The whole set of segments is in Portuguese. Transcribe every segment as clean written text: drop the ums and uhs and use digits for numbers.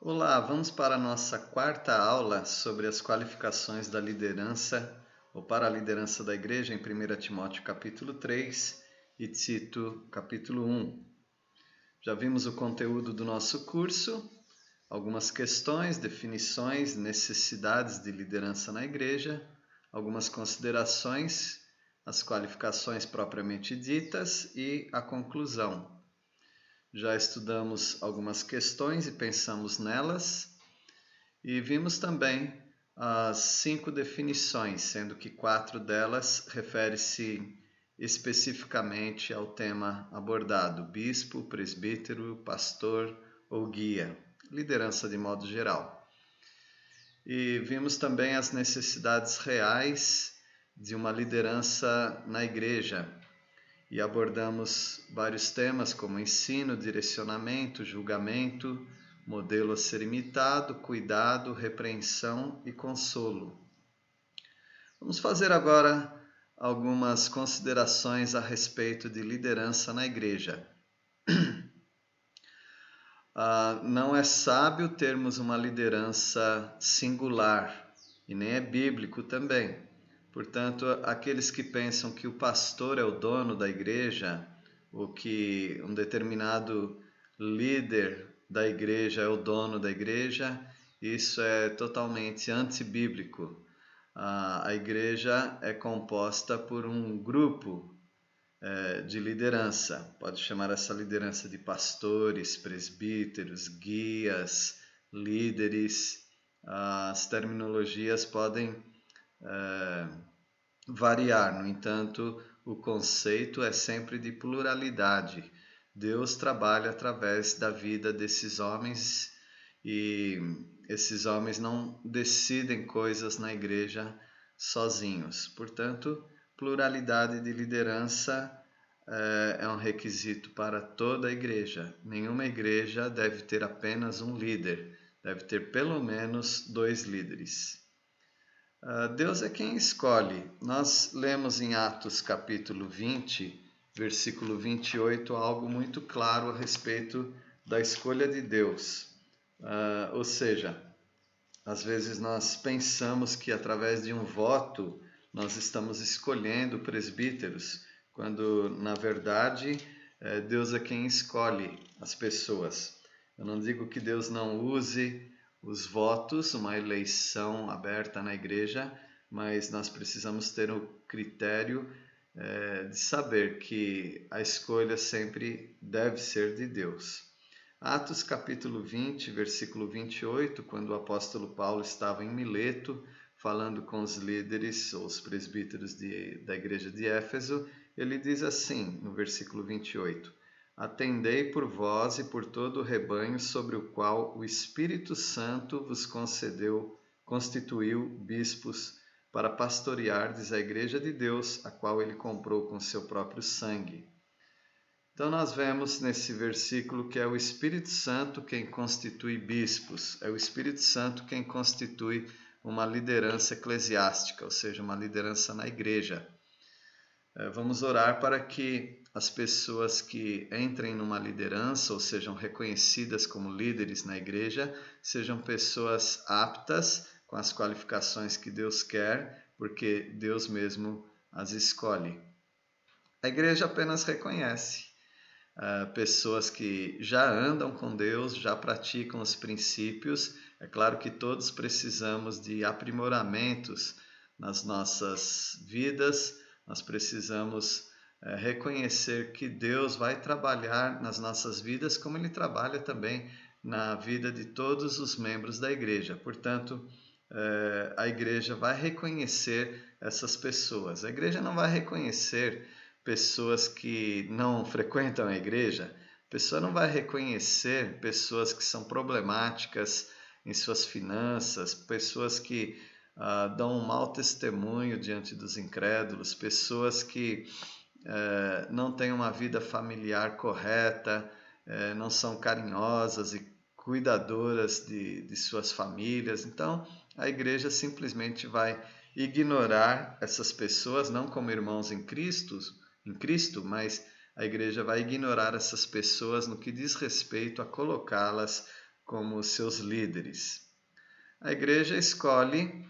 Olá, vamos para a nossa quarta aula sobre as qualificações da liderança ou para a liderança da igreja em 1 Timóteo capítulo 3 e Tito capítulo 1. Já vimos o conteúdo do nosso curso, algumas questões, definições, necessidades de liderança na igreja, algumas considerações, as qualificações propriamente ditas e a conclusão. Já estudamos algumas questões e pensamos nelas, e vimos também as 5 definições, sendo que 4 delas referem-se especificamente ao tema abordado: bispo, presbítero, pastor ou guia, liderança de modo geral. E vimos também as necessidades reais de uma liderança na igreja, e abordamos vários temas como ensino, direcionamento, julgamento, modelo a ser imitado, cuidado, repreensão e consolo. Vamos fazer agora algumas considerações a respeito de liderança na igreja. Não é sábio termos uma liderança singular e nem é bíblico também. Portanto, aqueles que pensam que o pastor é o dono da igreja, ou que um determinado líder da igreja é o dono da igreja, isso é totalmente antibíblico. A igreja é composta por um grupo de liderança. Pode chamar essa liderança de pastores, presbíteros, guias, líderes. As terminologias podem variar, no entanto, o conceito é sempre de pluralidade. Deus trabalha através da vida desses homens e esses homens não decidem coisas na igreja sozinhos. Portanto, pluralidade de liderança é um requisito para toda a igreja. Nenhuma igreja deve ter apenas um líder, deve ter pelo menos 2 líderes. Deus é quem escolhe. Nós lemos em Atos capítulo 20, versículo 28, algo muito claro a respeito da escolha de Deus. Ou seja, às vezes nós pensamos que através de um voto nós estamos escolhendo presbíteros, quando na verdade Deus é quem escolhe as pessoas. Eu não digo que Deus não use os votos, uma eleição aberta na igreja, mas nós precisamos ter o critério de saber que a escolha sempre deve ser de Deus. Atos capítulo 20, versículo 28, quando o apóstolo Paulo estava em Mileto, falando com os líderes, ou os presbíteros da igreja de Éfeso, ele diz assim, no versículo 28, atendei por vós e por todo o rebanho sobre o qual o Espírito Santo vos constituiu bispos, para pastoreardes a igreja de Deus, a qual ele comprou com seu próprio sangue. Então nós vemos nesse versículo que é o Espírito Santo quem constitui bispos, é o Espírito Santo quem constitui uma liderança eclesiástica, ou seja, uma liderança na igreja. Vamos orar para que as pessoas que entrem numa liderança ou sejam reconhecidas como líderes na igreja sejam pessoas aptas com as qualificações que Deus quer, porque Deus mesmo as escolhe. A igreja apenas reconhece pessoas que já andam com Deus, já praticam os princípios. É claro que todos precisamos de aprimoramentos nas nossas vidas, nós precisamos reconhecer que Deus vai trabalhar nas nossas vidas como Ele trabalha também na vida de todos os membros da igreja. Portanto, a igreja vai reconhecer essas pessoas. A igreja não vai reconhecer pessoas que não frequentam a igreja. A pessoa não vai reconhecer pessoas que são problemáticas em suas finanças, pessoas que dão um mau testemunho diante dos incrédulos, pessoas que não têm uma vida familiar correta, não são carinhosas e cuidadoras de suas famílias. Então, a igreja simplesmente vai ignorar essas pessoas, não como irmãos em Cristo, mas a igreja vai ignorar essas pessoas no que diz respeito a colocá-las como seus líderes. A igreja escolhe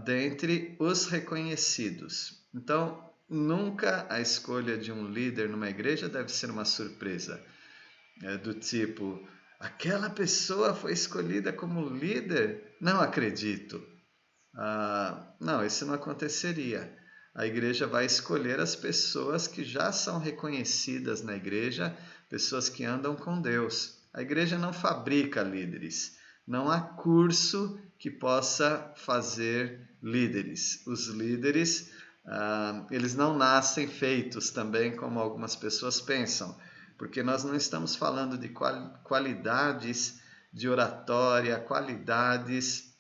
dentre os reconhecidos. Então, nunca a escolha de um líder numa igreja deve ser uma surpresa. Do tipo, aquela pessoa foi escolhida como líder? Não acredito. Não, isso não aconteceria. A igreja vai escolher as pessoas que já são reconhecidas na igreja, pessoas que andam com Deus. A igreja não fabrica líderes. Não há curso que possa fazer líderes. Os líderes, eles não nascem feitos também, como algumas pessoas pensam, porque nós não estamos falando de qualidades de oratória, qualidades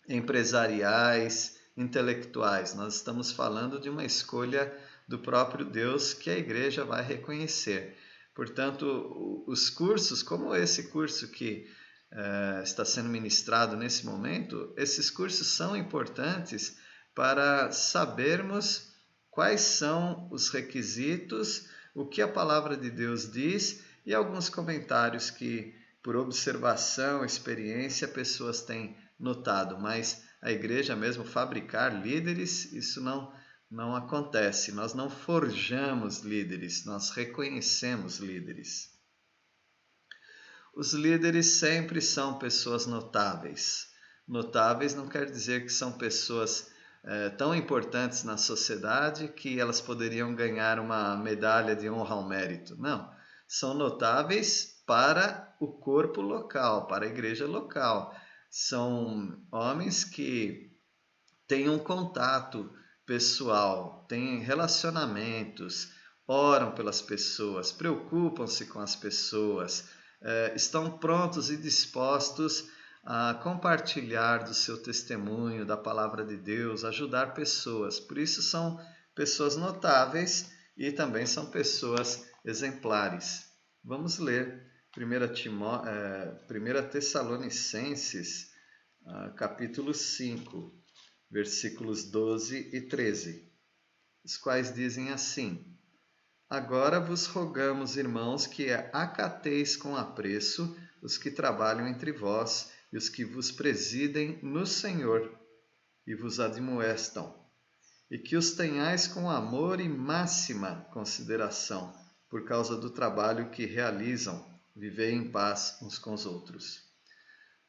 empresariais, intelectuais. Nós estamos falando de uma escolha do próprio Deus que a igreja vai reconhecer. Portanto, os cursos, como esse curso que está sendo ministrado nesse momento, esses cursos são importantes para sabermos quais são os requisitos, o que a palavra de Deus diz e alguns comentários que, por observação, experiência, pessoas têm notado. Mas a igreja mesmo fabricar líderes, isso não acontece. Nós não forjamos líderes, nós reconhecemos líderes. Os líderes sempre são pessoas notáveis. Notáveis não quer dizer que são pessoas tão importantes na sociedade que elas poderiam ganhar uma medalha de honra ao mérito. Não, são notáveis para o corpo local, para a igreja local. São homens que têm um contato pessoal, têm relacionamentos, oram pelas pessoas, preocupam-se com as pessoas, estão prontos e dispostos a compartilhar do seu testemunho, da palavra de Deus, ajudar pessoas. Por isso são pessoas notáveis e também são pessoas exemplares. Vamos ler 1 Tessalonicenses, capítulo 5, versículos 12 e 13, os quais dizem assim: Agora vos rogamos, irmãos, que acateis com apreço os que trabalham entre vós e os que vos presidem no Senhor e vos admoestam, e que os tenhais com amor e máxima consideração, por causa do trabalho que realizam. Vivei em paz uns com os outros.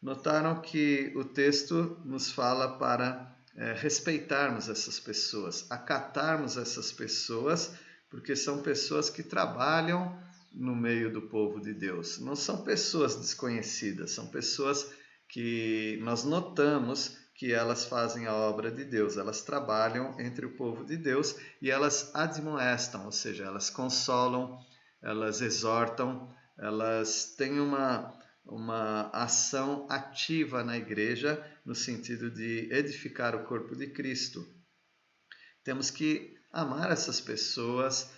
Notaram que o texto nos fala para respeitarmos essas pessoas, acatarmos essas pessoas, porque são pessoas que trabalham no meio do povo de Deus. Não são pessoas desconhecidas, são pessoas que nós notamos que elas fazem a obra de Deus, elas trabalham entre o povo de Deus e elas admoestam, ou seja, elas consolam, elas exortam, elas têm uma ação ativa na igreja no sentido de edificar o corpo de Cristo. Temos que amar essas pessoas,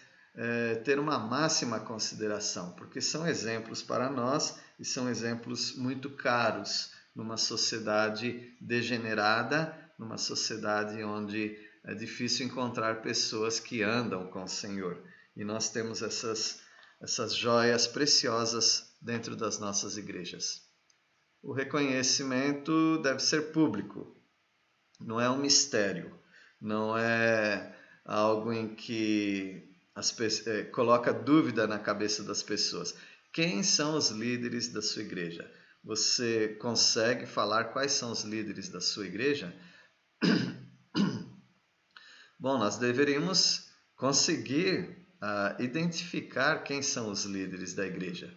ter uma máxima consideração, porque são exemplos para nós e são exemplos muito caros numa sociedade degenerada, numa sociedade onde é difícil encontrar pessoas que andam com o Senhor. E nós temos essas joias preciosas dentro das nossas igrejas. O reconhecimento deve ser público, não é um mistério, não é algo em que coloca dúvida na cabeça das pessoas. Quem são os líderes da sua igreja? Você consegue falar quais são os líderes da sua igreja? Bom, nós deveríamos conseguir identificar quem são os líderes da igreja.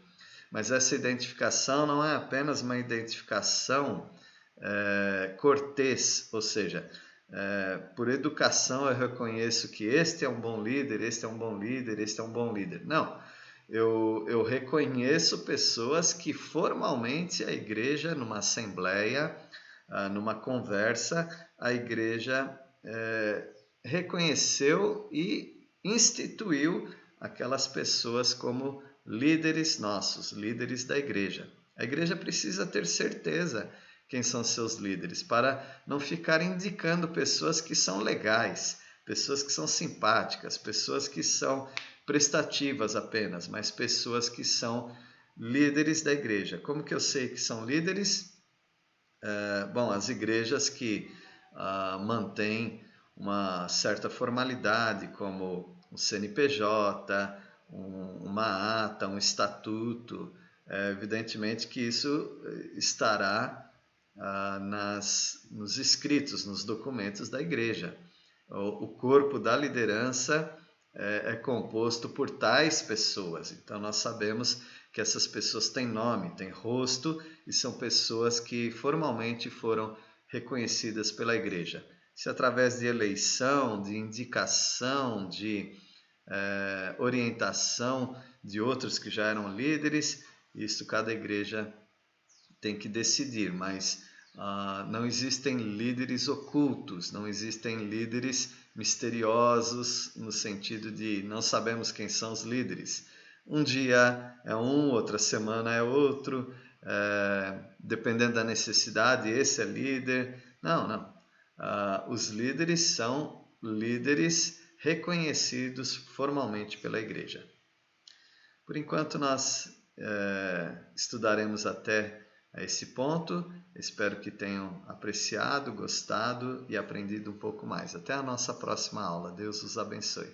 Mas essa identificação não é apenas uma identificação cortês, ou seja, por educação eu reconheço que este é um bom líder, este é um bom líder, este é um bom líder. Não, eu reconheço pessoas que formalmente a igreja, numa assembleia, numa conversa, a igreja reconheceu e instituiu aquelas pessoas como líderes nossos, líderes da igreja. A igreja precisa ter certeza quem são seus líderes, para não ficar indicando pessoas que são legais, pessoas que são simpáticas, pessoas que são prestativas apenas, mas pessoas que são líderes da igreja. Como que eu sei que são líderes? Bom, as igrejas que mantêm uma certa formalidade, como um CNPJ, uma ata, um estatuto, evidentemente que isso estará nos escritos, nos documentos da igreja. O corpo da liderança é composto por tais pessoas. Então nós sabemos que essas pessoas têm nome, têm rosto e são pessoas que formalmente foram reconhecidas pela igreja. Se através de eleição, de indicação, de orientação de outros que já eram líderes, isso cada igreja tem que decidir, mas não existem líderes ocultos, não existem líderes misteriosos no sentido de não sabemos quem são os líderes. Um dia é um, outra semana é outro, dependendo da necessidade, esse é líder. Não. Os líderes são líderes reconhecidos formalmente pela igreja. Por enquanto nós estudaremos até a esse ponto. Espero que tenham apreciado, gostado e aprendido um pouco mais. Até a nossa próxima aula. Deus os abençoe.